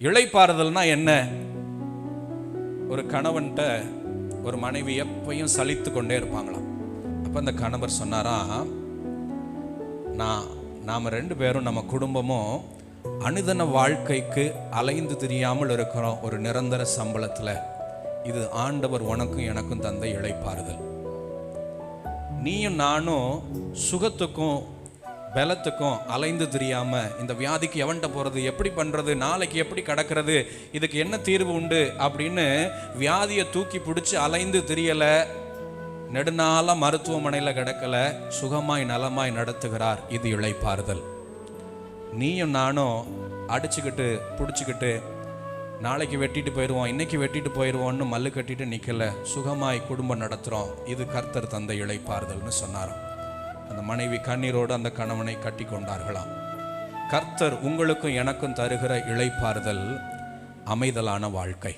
இளைப்பாறுதல்னா என்ன? ஒரு கணவன்கிட்ட ஒரு மனைவி எப்பையும் சலித்து கொண்டே இருப்பாங்களாம். அப்போ அந்த கணவர் சொன்னாராம், நாம் ரெண்டு பேரும் நம்ம குடும்பமும் அனுதின வாழ்க்கைக்கு அலைந்து தெரியாமல் இருக்கிறோம் ஒரு நிரந்தர சம்பளத்தில். இது ஆண்டவர் உனக்கும் எனக்கும் தந்த இளைப்பாறுதல். நீயும் நானும் சுகத்துக்கும் பலத்துக்கும் அலைந்து தெரியாம இந்த வியாதிக்கு எவன்கிட்ட போறது, எப்படி பண்றது, நாளைக்கு எப்படி கடக்கிறது, இதுக்கு என்ன தீர்வு உண்டு அப்படின்னு வியாதியை தூக்கி பிடிச்சி அலைந்து தெரியல, நெடுநாள மருத்துவமனையில் கிடக்கல, சுகமாய் நலமாய் நடத்துகிறார். இது இளைப்பாறுதல். நீயும் நானும் அடிச்சுக்கிட்டு பிடிச்சிக்கிட்டு நாளைக்கு வெட்டிட்டு போயிடுவோம், இன்னைக்கு வெட்டிட்டு போயிடுவோம்னு மல்லு கட்டிட்டு நிற்கல, சுகமாய் குடும்பம் நடத்துகிறோம். இது கர்த்தர் தந்த இளைப்பாறுதல்னு சொன்னாராம். அந்த மனைவி கண்ணீரோடு அந்த கணவனை கட்டி கொண்டார்களாம். கர்த்தர் உங்களுக்கும் எனக்கும் தருகிற இளைப்பாறுதல் அமைதலான வாழ்க்கை.